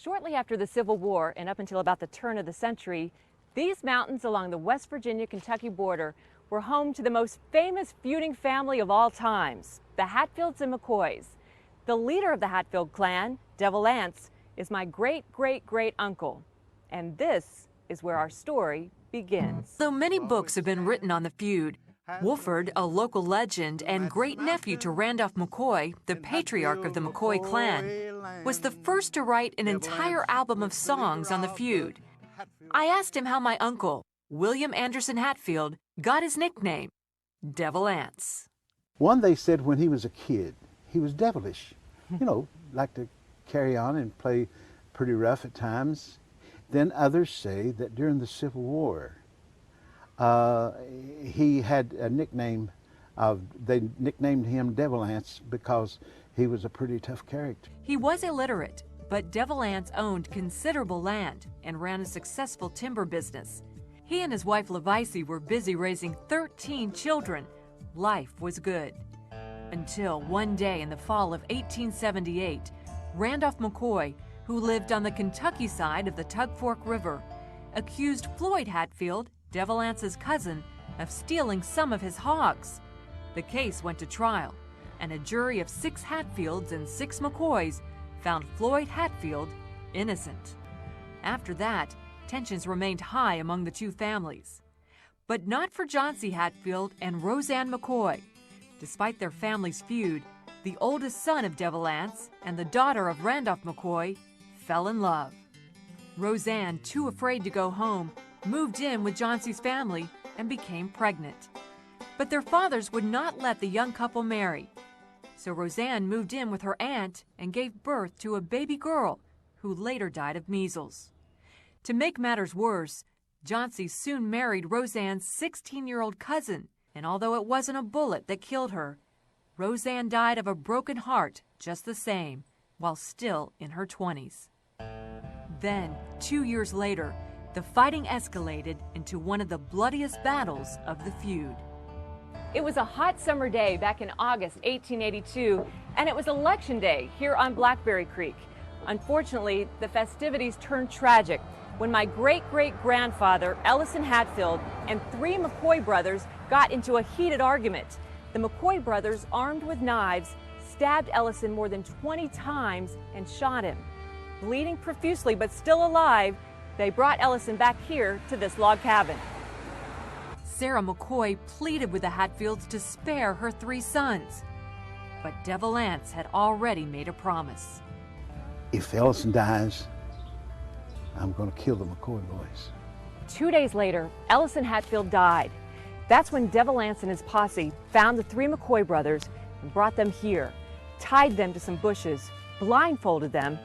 Shortly after the Civil War and up until about the turn of the century, these mountains along the West Virginia-Kentucky border were home to the most famous feuding family of all times, the Hatfields and McCoys. The leader of the Hatfield clan, Devil Anse, is my great-great-great-uncle. And this is where our story begins. Though many books have been written on the feud, Wolford, a local legend and great-nephew to Randolph McCoy, the patriarch of the McCoy clan, was the first to write an entire album of songs on the feud. I asked him how my uncle, William Anderson Hatfield, got his nickname, Devil Anse. One, they said when he was a kid, he was devilish. You know, liked to carry on and play pretty rough at times. Then others say that during the Civil War, he had a nickname they nicknamed him Devil Anse because he was a pretty tough character. He was illiterate, but Devil Anse owned considerable land and ran a successful timber business. He and his wife Levice were busy raising 13 children. Life was good. Until one day in the fall of 1878, Randolph McCoy, who lived on the Kentucky side of the Tug Fork River, accused Floyd Hatfield, Devil Anse's cousin, of stealing some of his hogs. The case went to trial, and a jury of 6 Hatfields and 6 McCoys found Floyd Hatfield innocent. After that, tensions remained high among the two families. But not for John C. Hatfield and Roseanne McCoy. Despite their family's feud, the oldest son of Devil Anse and the daughter of Randolph McCoy fell in love. Roseanne, too afraid to go home, moved in with John C.'s family and became pregnant. But their fathers would not let the young couple marry. So Roseanne moved in with her aunt and gave birth to a baby girl who later died of measles. To make matters worse, John C. soon married Roseanne's 16-year-old cousin, and although it wasn't a bullet that killed her, Roseanne died of a broken heart just the same, while still in her 20s. Then, 2 years later, the fighting escalated into one of the bloodiest battles of the feud. It was a hot summer day back in August 1882, and it was Election Day here on Blackberry Creek. Unfortunately, the festivities turned tragic when my great-great-grandfather, Ellison Hatfield, and 3 McCoy brothers got into a heated argument. The McCoy brothers, armed with knives, stabbed Ellison more than 20 times and shot him. Bleeding profusely but still alive, they brought Ellison back here to this log cabin. Sarah McCoy pleaded with the Hatfields to spare her 3 sons. But Devil Anse had already made a promise. If Ellison dies, I'm going to kill the McCoy boys. 2 days later, Ellison Hatfield died. That's when Devil Anse and his posse found the 3 McCoy brothers and brought them here, tied them to some bushes, blindfolded them,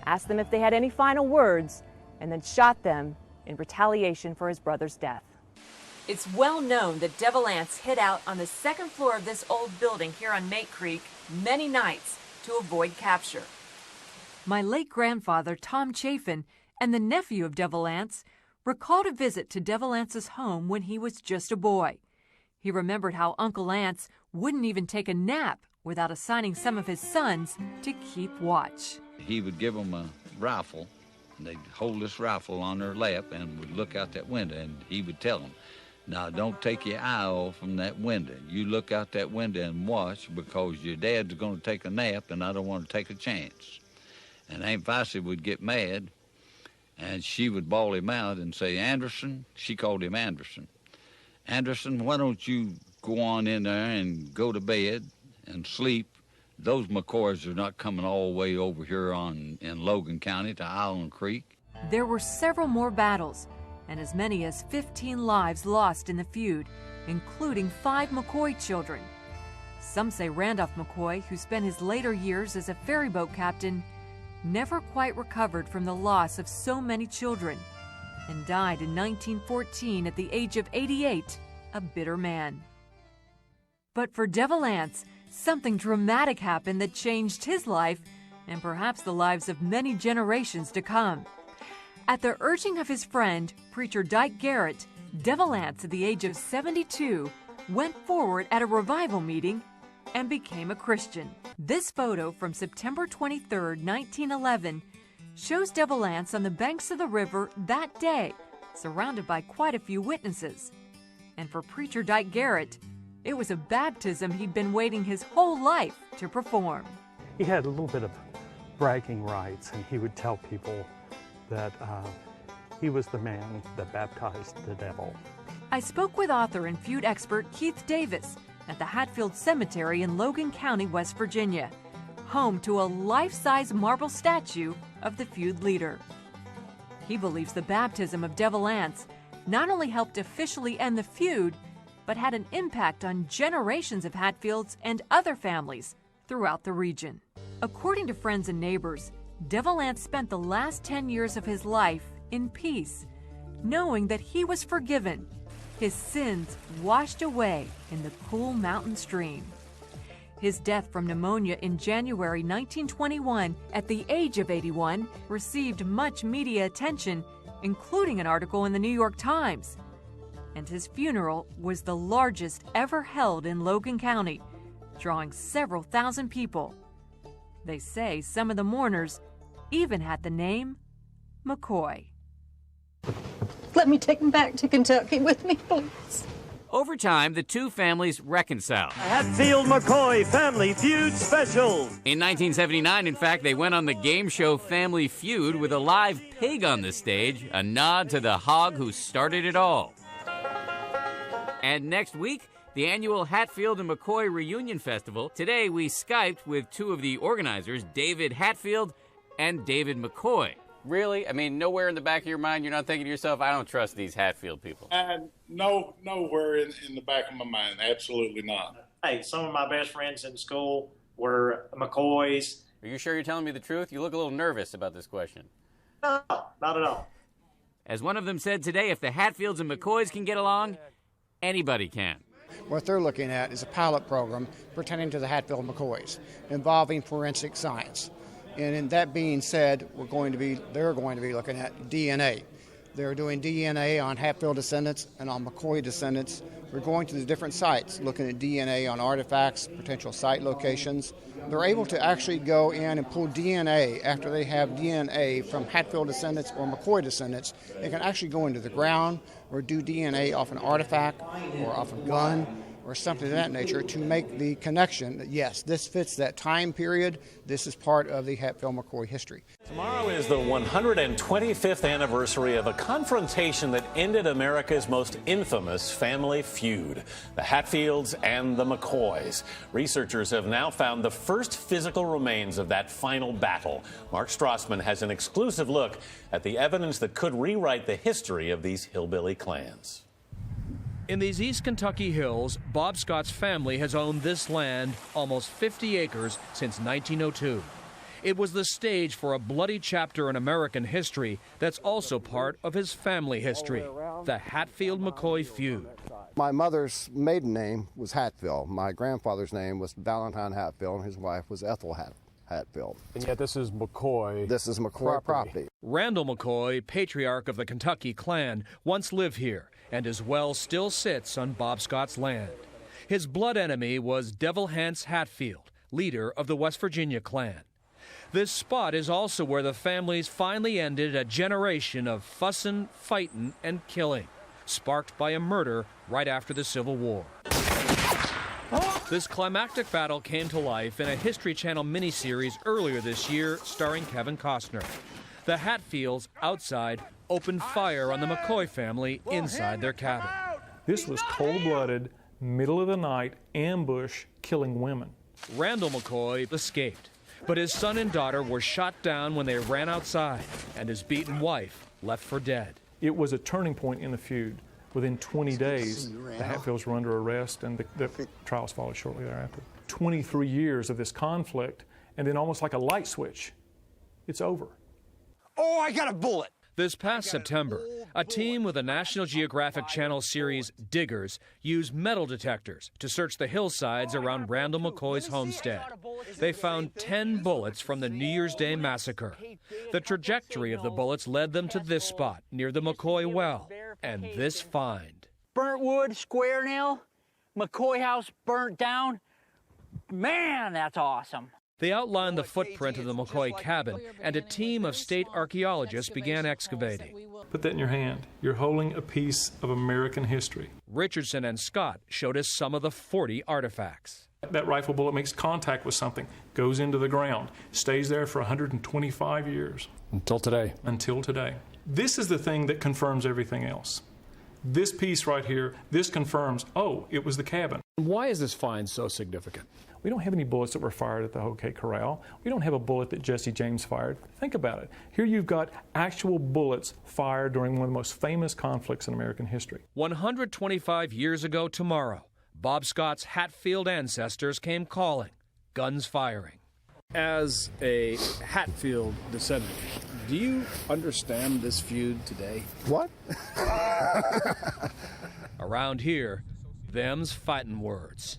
asked them if they had any final words, and then shot them in retaliation for his brother's death. It's well known that Devil Anse hid out on the 2nd floor of this old building here on Mate Creek many nights to avoid capture. My late grandfather, Tom Chafin, and the nephew of Devil Anse recalled a visit to Devil Anse's home when he was just a boy. He remembered how Uncle Anse wouldn't even take a nap without assigning some of his sons to keep watch. He would give them a rifle, and they'd hold this rifle on their lap and would look out that window, and he would tell them, now don't take your eye off from that window. You look out that window and watch, because your dad's going to take a nap and I don't want to take a chance. And Aunt Vicey would get mad, and she would bawl him out and say, Anderson, she called him Anderson. Anderson, why don't you go on in there and go to bed and sleep? Those McCoys are not coming all the way over here in Logan County to Island Creek. There were several more battles, and as many as 15 lives lost in the feud, including 5 McCoy children. Some say Randolph McCoy, who spent his later years as a ferryboat captain, never quite recovered from the loss of so many children and died in 1914 at the age of 88, a bitter man. But for Devil Anse, something dramatic happened that changed his life and perhaps the lives of many generations to come. At the urging of his friend, preacher Dyke Garrett, Devil Anse, at the age of 72, went forward at a revival meeting and became a Christian. This photo from September 23, 1911, shows Devil Anse on the banks of the river that day, surrounded by quite a few witnesses. And for preacher Dyke Garrett, it was a baptism he'd been waiting his whole life to perform. He had a little bit of bragging rights, and he would tell people that he was the man that baptized the devil. I spoke with author and feud expert Keith Davis at the Hatfield Cemetery in Logan County, West Virginia, home to a life-size marble statue of the feud leader. He believes the baptism of Devil Anse not only helped officially end the feud, but had an impact on generations of Hatfields and other families throughout the region. According to friends and neighbors, Devil Anse spent the last 10 years of his life in peace, knowing that he was forgiven, his sins washed away in the cool mountain stream. His death from pneumonia in January 1921 at the age of 81 received much media attention, including an article in the New York Times. And his funeral was the largest ever held in Logan County, drawing several thousand people. They say some of the mourners even had the name McCoy. Let me take him back to Kentucky with me, please. Over time, the two families reconciled. Hatfield McCoy Family Feud Special. In 1979, in fact, they went on the game show Family Feud with a live pig on the stage, a nod to the hog who started it all. And next week, the annual Hatfield and McCoy Reunion Festival. Today, we Skyped with two of the organizers, David Hatfield and David McCoy. Really? I mean, nowhere in the back of your mind you're not thinking to yourself, I don't trust these Hatfield people. No, nowhere in the back of my mind. Absolutely not. Hey, some of my best friends in school were McCoys. Are you sure you're telling me the truth? You look a little nervous about this question. No, not at all. As one of them said today, if the Hatfields and McCoys can get along, anybody can. What they're looking at is a pilot program pertaining to the Hatfield McCoys involving forensic science. And in that being said, they're going to be looking at DNA. They're doing DNA on Hatfield descendants and on McCoy descendants. We're going to the different sites, looking at DNA on artifacts, potential site locations. They're able to actually go in and pull DNA after they have DNA from Hatfield descendants or McCoy descendants. They can actually go into the ground or do DNA off an artifact or off a gun or something of that nature to make the connection that, yes, this fits that time period. This is part of the Hatfield-McCoy history. Tomorrow is the 125th anniversary of a confrontation that ended America's most infamous family feud, the Hatfields and the McCoys. Researchers have now found the first physical remains of that final battle. Mark Strassman has an exclusive look at the evidence that could rewrite the history of these hillbilly clans. In these East Kentucky hills, Bob Scott's family has owned this land, almost 50 acres, since 1902. It was the stage for a bloody chapter in American history that's also part of his family history, the Hatfield-McCoy feud. My mother's maiden name was Hatfield. My grandfather's name was Valentine Hatfield, and his wife was Ethel Hatfield. And yet this is McCoy. This is McCoy property. Randall McCoy, patriarch of the Kentucky clan, once lived here, and his well still sits on Bob Scott's land. His blood enemy was Devil Anse Hatfield, leader of the West Virginia clan. This spot is also where the families finally ended a generation of fussin', fightin', and killing, sparked by a murder right after the Civil War. This climactic battle came to life in a History Channel miniseries earlier this year starring Kevin Costner. The Hatfields, outside, opened fire on the McCoy family inside their cabin. This was cold-blooded, middle-of-the-night ambush killing women. Randall McCoy escaped, but his son and daughter were shot down when they ran outside, and his beaten wife left for dead. It was a turning point in the feud. Within 20 days, the Hatfields were under arrest, and the trials followed shortly thereafter. 23 years of this conflict, and then almost like a light switch, it's over. Oh, I got a bullet! This past September, a team with the National Geographic Channel series Diggers used metal detectors to search the hillsides around Randall McCoy's homestead. They found 10 bullets from the New Year's Day massacre. The trajectory of the bullets led them to this spot near the McCoy well and this find. Burnt wood, square nail, McCoy house burnt down. Man, that's awesome. They outlined the footprint of the McCoy cabin, and a team of state archaeologists began excavating. Put that in your hand. You're holding a piece of American history. Richardson and Scott showed us some of the 40 artifacts. That rifle bullet makes contact with something, goes into the ground, stays there for 125 years. Until today. Until today. This is the thing that confirms everything else. This piece right here, this confirms, oh, it was the cabin. Why is this find so significant? We don't have any bullets that were fired at the Hockey Corral. We don't have a bullet that Jesse James fired. Think about it. Here you've got actual bullets fired during one of the most famous conflicts in American history. 125 years ago tomorrow, Bob Scott's Hatfield ancestors came calling, guns firing. As a Hatfield descendant, do you understand this feud today? What? Around here, them's fighting words.